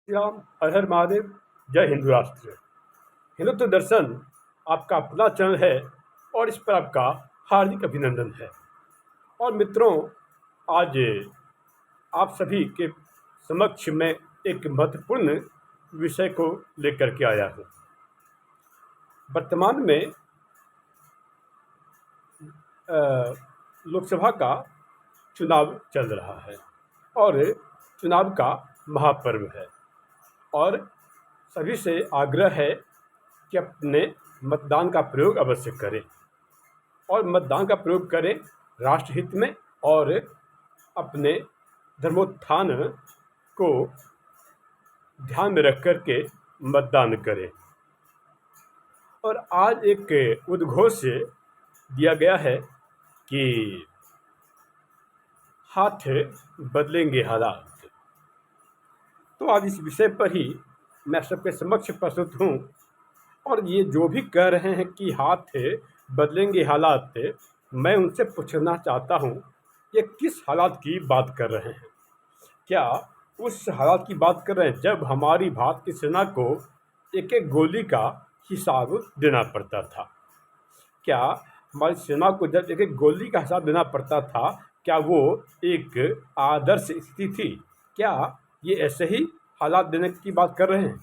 श्री राम। हर हर महादेव। जय हिंदू राष्ट्र। हिंदुत्व दर्शन आपका अपना चैनल है और इस पर आपका हार्दिक अभिनंदन है। और मित्रों, आज आप सभी के समक्ष में एक महत्वपूर्ण विषय को लेकर के आया हूँ। वर्तमान में लोकसभा का चुनाव चल रहा है और चुनाव का महापर्व है और सभी से आग्रह है कि अपने मतदान का प्रयोग अवश्य करें और मतदान का प्रयोग करें राष्ट्रहित में और अपने धर्मोत्थान को ध्यान में रख कर के मतदान करें। और आज एक उद्घोष दिया गया है कि हाथ बदलेंगे हालात। तो आज इस विषय पर ही मैं सबके समक्ष प्रस्तुत हूँ। और ये जो भी कह रहे हैं कि हाथ बदलेंगे हालात, मैं उनसे पूछना चाहता हूँ, ये किस हालात की बात कर रहे हैं? क्या उस हालात की बात कर रहे हैं जब हमारी भारत की सेना को एक एक गोली का हिसाब देना पड़ता था? क्या हमारी सेना को जब एक एक गोली का हिसाब देना पड़ता था, क्या वो एक आदर्श स्थिति थी? क्या ये ऐसे ही हालात देने की बात कर रहे हैं?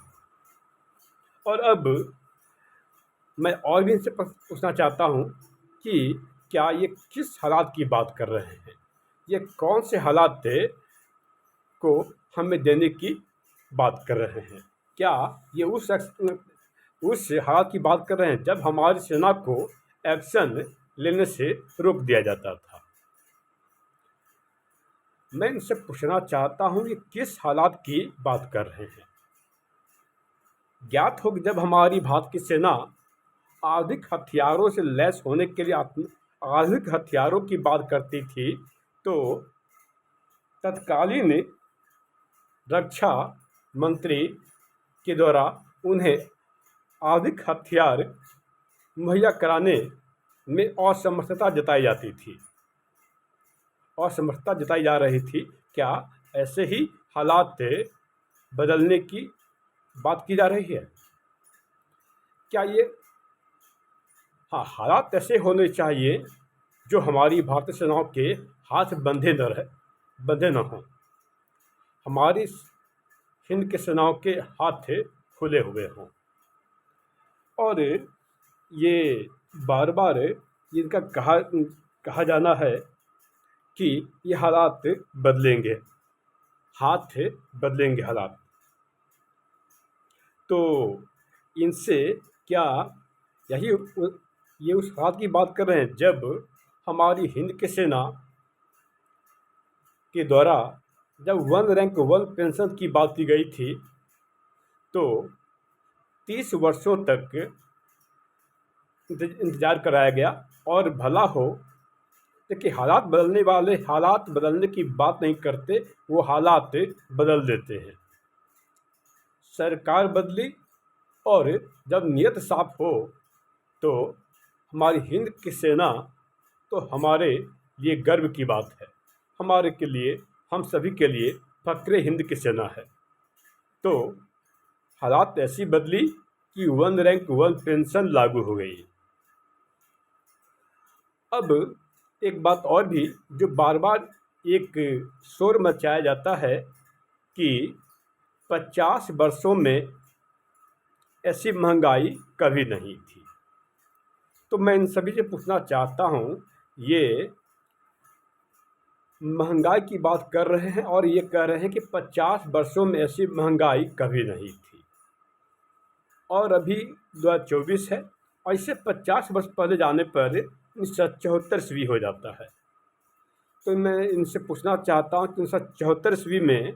और अब मैं और भी इनसे पूछना चाहता हूँ कि क्या ये किस हालात की बात कर रहे हैं? ये कौन से हालात थे को हमें देने की बात कर रहे हैं? क्या ये उस हालात की बात कर रहे हैं जब हमारी सेना को एक्शन लेने से रोक दिया जाता था? मैं इनसे पूछना चाहता हूँ कि किस हालात की बात कर रहे हैं। ज्ञात हो कि जब हमारी भारत की सेना आधुनिक हथियारों से लैस होने के लिए आधुनिक हथियारों की बात करती थी, तो तत्कालीन रक्षा मंत्री के द्वारा उन्हें आधुनिक हथियार मुहैया कराने में असमर्थता जताई जाती थी, असमर्थता जताई जा रही थी। क्या ऐसे ही हालात बदलने की बात की जा रही है? क्या ये हालात ऐसे होने चाहिए जो हमारी भारतीय सेनाओं के हाथ बंधे न हों, हमारी हिंद के सेनाओं के हाथ खुले हुए हों। और ये बार बार इनका कहा जाना है कि ये हालात बदलेंगे, हाथ बदलेंगे हालात। तो इनसे क्या ये उस हालात की बात कर रहे हैं जब हमारी हिंद की सेना के द्वारा जब 1 रैंक 1 पेंशन की बात की गई थी, तो 30 वर्षों तक इंतजार कराया गया। और भला हो कि हालात बदलने की बात नहीं करते, वो हालात बदल देते हैं। सरकार बदली और जब नीयत साफ हो तो हमारी हिंद की सेना तो हमारे लिए गर्व की बात है, हमारे के लिए, हम सभी के लिए फक्रे हिंद की सेना है। तो हालात ऐसी बदली कि 1 रैंक 1 पेंशन लागू हो गई। अब एक बात और भी जो बार बार एक शोर मचाया जाता है कि 50 वर्षों में ऐसी महंगाई कभी नहीं थी। तो मैं इन सभी से पूछना चाहता हूँ, ये महंगाई की बात कर रहे हैं और ये कह रहे हैं कि 50 वर्षों में ऐसी महंगाई कभी नहीं थी। और अभी 2024 है और इससे 50 वर्ष पहले जाने पर 1974 ईस्वी हो जाता है। तो मैं इनसे पूछना चाहता हूँ कि 1974 ईस्वी में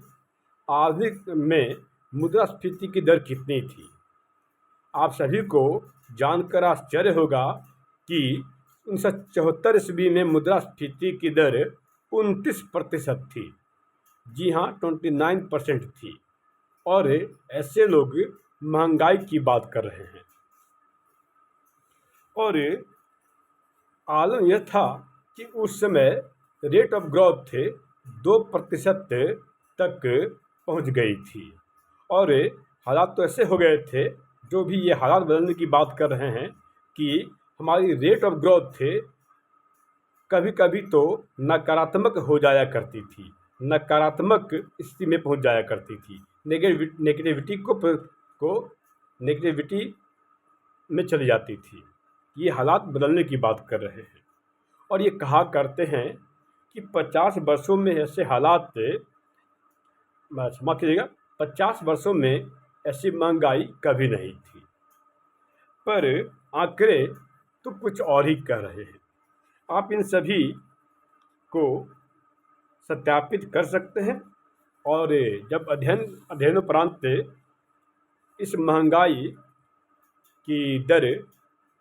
आधुनिक में मुद्रास्फीति की दर कितनी थी? आप सभी को जानकर आश्चर्य होगा कि 1974 ईस्वी में मुद्रास्फीति की दर 29% थी। जी हाँ, 29% थी। और ऐसे लोग महंगाई की बात कर रहे हैं। और आलम यह था कि उस समय रेट ऑफ ग्रोथ 2% तक पहुंच गई थी। और हालात तो ऐसे हो गए थे, जो भी ये हालात बदलने की बात कर रहे हैं, कि हमारी रेट ऑफ ग्रोथ थे कभी कभी तो नकारात्मक हो जाया करती थी, नकारात्मक स्थिति में पहुंच जाया करती थी, नेगेटिविटी को नेगेटिविटी में चली जाती थी। ये हालात बदलने की बात कर रहे हैं और ये कहा करते हैं कि 50 वर्षों में ऐसे हालात, क्षमा कीजिएगा, 50 वर्षों में ऐसी महंगाई कभी नहीं थी। पर आंकड़े तो कुछ और ही कह रहे हैं। आप इन सभी को सत्यापित कर सकते हैं और जब अध्ययनोपरांत इस महंगाई की दर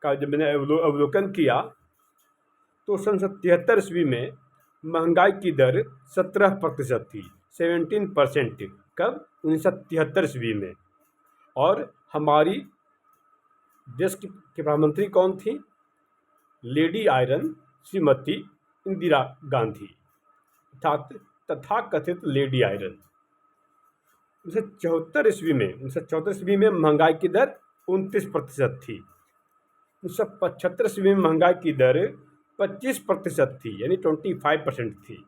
का जब मैंने अवलोकन किया तो सन 77 ईस्वी में महंगाई की दर 17% थी, 17%। कब? 1973 ईस्वी में। और हमारी देश की प्रधानमंत्री कौन थी? लेडी आयरन श्रीमती इंदिरा गांधी, अर्थात तथाकथित लेडी आयरन। 1974 ईस्वी में महंगाई की दर 29% थी। 1975 ईस्वी में महंगाई की दर 25% थी, यानी 25% थी।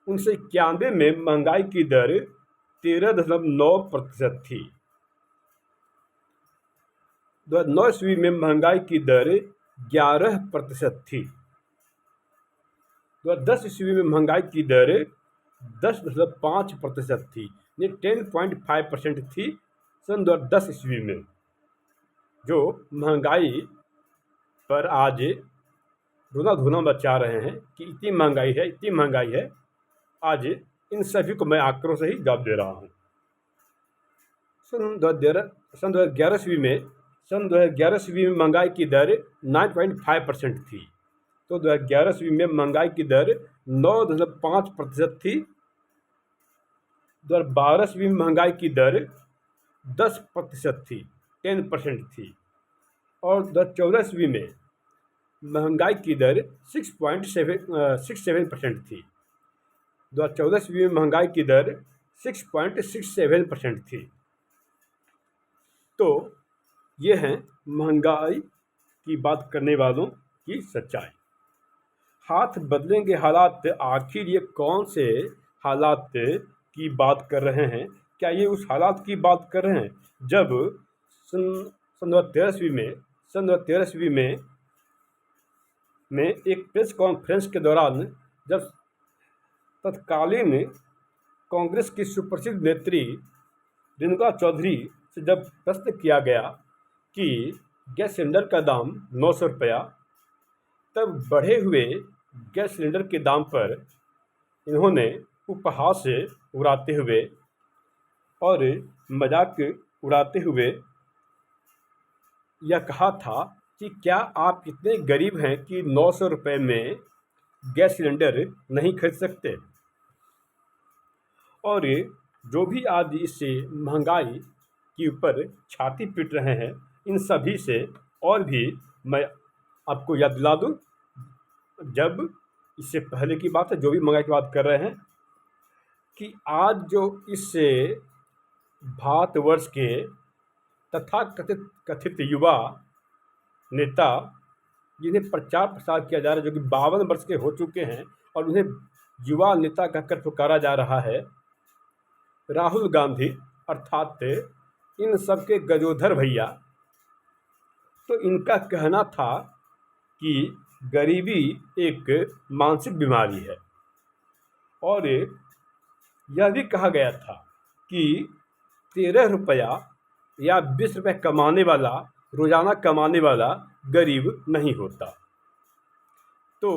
1991 में महंगाई की दर 13.9% थी। 2009 ईस्वी में महंगाई की दर 11% थी। 2010 ईस्वी में महंगाई की दर 10.5% थी, यानी 10.5% थी सन 2010 ईस्वी में। जो महंगाई पर आज रोना धोना मचा रहे हैं कि इतनी महंगाई है, इतनी महंगाई है। आज इन सभी को मैं आंकड़ों से ही जवाब दे रहा हूँ। सन 2011 ईस्वी में महंगाई की दर 9.5% थी। तो 2011 ईस्वी में महंगाई की दर 9.5% थी। 2012 ईस्वी में महंगाई की दर 10% थी, 10% थी। और 2014 ईस्वी में महंगाई की दर 6.67% थी। 2014 ईस्वी में महंगाई की दर 6.67% थी। तो ये हैं महंगाई की बात करने वालों की सच्चाई। हाथ बदलेंगे हालात, आखिर ये कौन से हालात की बात कर रहे हैं? क्या ये उस हालात की बात कर रहे हैं जब सन 2013 ईस्वी में एक प्रेस कॉन्फ्रेंस के दौरान जब तत्कालीन कांग्रेस की सुप्रसिद्ध नेत्री रेणुका चौधरी से जब प्रश्न किया गया कि गैस सिलेंडर का दाम 900 रुपया, तब बढ़े हुए गैस सिलेंडर के दाम पर इन्होंने उपहास उड़ाते हुए और मजाक उड़ाते हुए यह कहा था कि क्या आप इतने गरीब हैं कि 900 रुपये में गैस सिलेंडर नहीं खरीद सकते? और जो भी आज इस महंगाई के ऊपर छाती पीट रहे हैं, इन सभी से और भी मैं आपको याद दिला दूं, जब इससे पहले की बात है, जो भी महंगाई की बात कर रहे हैं, कि आज जो इस भारतवर्ष के तथा कथित युवा नेता जिन्हें प्रचार प्रसार किया जा रहा है, जो कि 52 वर्ष के हो चुके हैं और उन्हें युवा नेता कहकर पुकारा जा रहा है, राहुल गांधी, अर्थात इन सबके गजोधर भैया, तो इनका कहना था कि गरीबी एक मानसिक बीमारी है। और यह भी कहा गया था कि 13 रुपया या 20 रुपये कमाने वाला, रोज़ाना कमाने वाला गरीब नहीं होता। तो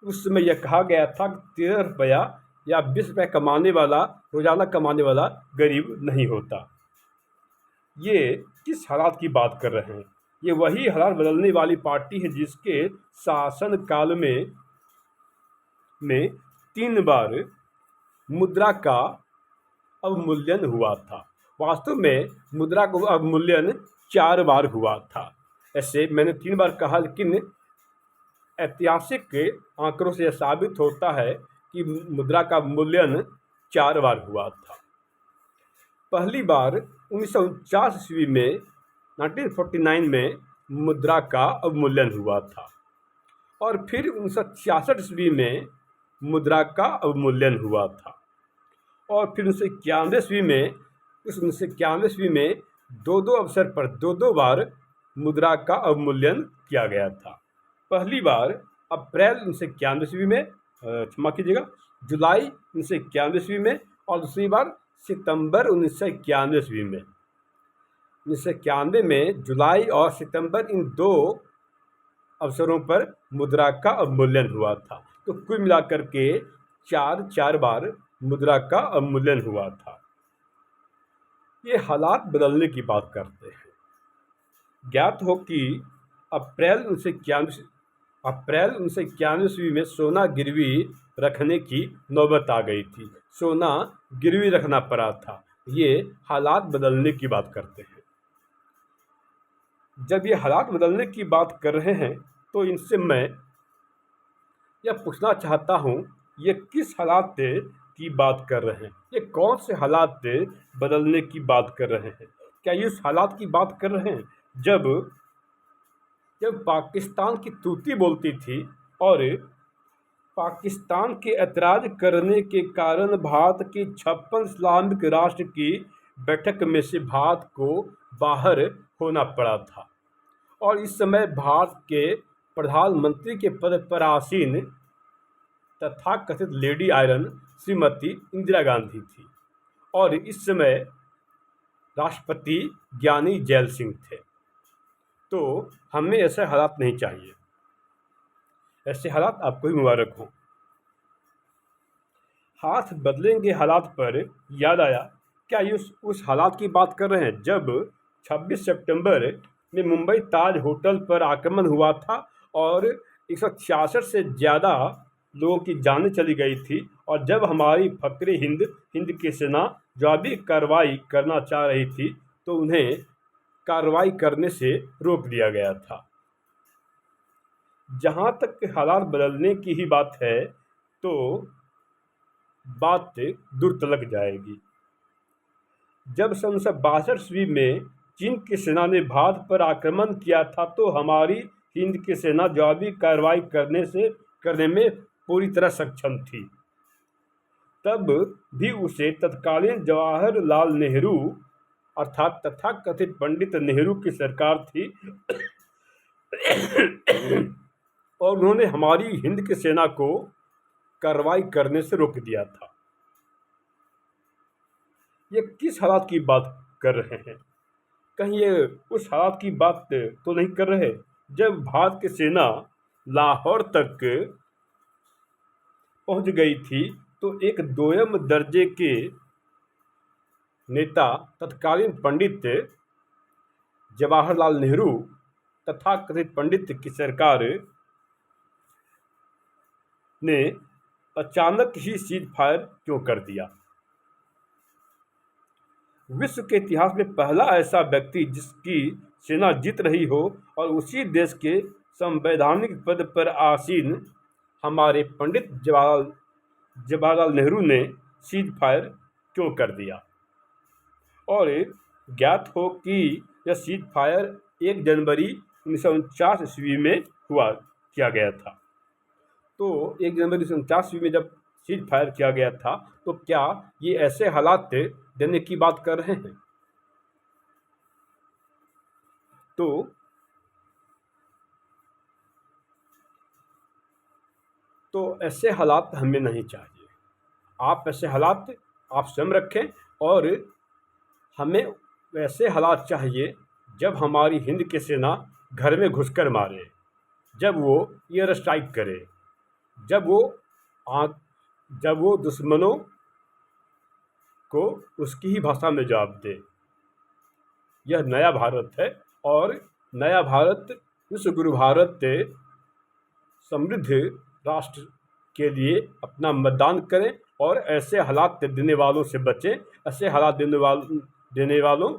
उस समय यह कहा गया था कि 13 रुपया या 20 रुपये कमाने वाला, रोज़ाना कमाने वाला गरीब नहीं होता। ये किस हालात की बात कर रहे हैं? ये वही हालात बदलने वाली पार्टी है जिसके शासन काल में 3 बार मुद्रा का अवमूल्यन हुआ था। वास्तव में मुद्रा का अवमूल्यन 4 बार हुआ था। ऐसे मैंने 3 बार कहा, लेकिन ऐतिहासिक आंकड़ों से यह साबित होता है कि मुद्रा का अवमूल्यन 4 बार हुआ था। पहली बार 1949 ईस्वी में 1949 में मुद्रा का अवमूल्यन हुआ था और फिर 1966 ईस्वी में मुद्रा का अवमूल्यन हुआ था और फिर 1991 ईस्वी में दो अवसर पर दो बार मुद्रा का अवमूल्यन किया गया था। पहली बार अप्रैल 1991 ईस्वी में, क्षमा कीजिएगा, जुलाई 1991 ईस्वी में और दूसरी बार सितंबर 1991 ईस्वी में। 1991 में जुलाई और सितंबर, इन दो अवसरों पर मुद्रा का अवमूल्यन हुआ था। तो कुल मिलाकर के चार बार मुद्रा का अवमूल्यन हुआ था। ये हालात बदलने की बात करते हैं। ज्ञात हो कि अप्रैल 1991 ईस्वी में सोना गिरवी रखने की नौबत आ गई थी। सोना गिरवी रखना पड़ा था। ये हालात बदलने की बात करते हैं। जब ये हालात बदलने की बात कर रहे हैं तो इनसे मैं यह पूछना चाहता हूँ, ये किस हालात की बात कर रहे हैं? ये कौन से हालात बदलने की बात कर रहे हैं? क्या ये उस हालात की बात कर रहे हैं जब पाकिस्तान की तूती बोलती थी और पाकिस्तान के ऐतराज़ करने के कारण भारत की 56 इस्लामिक राष्ट्र की बैठक में से भारत को बाहर होना पड़ा था और इस समय भारत के प्रधानमंत्री के पद पर आसीन तथाकथित लेडी आयरन श्रीमती इंदिरा गांधी थी और इस समय राष्ट्रपति ज्ञानी जैल सिंह थे। तो हमें ऐसे हालात नहीं चाहिए। ऐसे हालात आपको ही मुबारक हों। हाथ बदलेंगे हालात पर याद आया, क्या ये उस हालात की बात कर रहे हैं जब 26 सितंबर में मुंबई ताज होटल पर आक्रमण हुआ था और 166 से ज़्यादा लोगों की जानें चली गई थी और जब हमारी फक्रे हिंद की सेना जवाबी कार्रवाई करना चाह रही थी तो उन्हें कार्रवाई करने से रोक दिया गया था। जहाँ तक हालात बदलने की ही बात है तो बात दूर तलक जाएगी। जब 1962 ईस्वी में चीन की सेना ने भारत पर आक्रमण किया था तो हमारी हिंद की सेना जवाबी कार्रवाई करने में पूरी तरह सक्षम थी। तब भी उसे तत्कालीन जवाहरलाल नेहरू अर्थात तथाकथित पंडित नेहरू की सरकार थी और उन्होंने हमारी हिंद की सेना को कार्रवाई करने से रोक दिया था। ये किस हालात की बात कर रहे हैं? कहीं ये उस हालात की बात तो नहीं कर रहे जब भारत की सेना लाहौर तक पहुंच गई थी तो एक दोयम दर्जे के नेता तत्कालीन पंडित जवाहरलाल नेहरू तथाकथित पंडित की सरकार ने अचानक ही सीज फायर क्यों कर दिया? विश्व के इतिहास में पहला ऐसा व्यक्ति जिसकी सेना जीत रही हो और उसी देश के संवैधानिक पद पर आसीन हमारे पंडित जवाहरलाल नेहरू ने सीज फायर क्यों कर दिया? और ज्ञात हो कि यह सीज फायर 1 जनवरी 1949 ईस्वी में किया गया था। तो 1 जनवरी 1949 ईस्वी में जब सीज फायर किया गया था तो क्या ये ऐसे हालात देने की बात कर रहे हैं? तो ऐसे हालात हमें नहीं चाहिए। आप ऐसे हालात आप स्वयं रखें और हमें वैसे हालात चाहिए जब हमारी हिंद की सेना घर में घुसकर मारे, जब वो एयर स्ट्राइक करे, जब वो दुश्मनों को उसकी ही भाषा में जवाब दे। यह नया भारत है और नया भारत विश्व गुरु भारत समृद्ध राष्ट्र के लिए अपना मतदान करें और ऐसे हालात देने वालों से बचें। ऐसे हालात देने वालों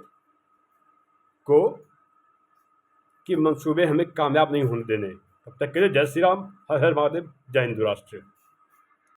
को कि मंसूबे हमें कामयाब नहीं होने देने। तब तक के लिए जय श्री राम, हर हर महादेव, जय हिंद राष्ट्र।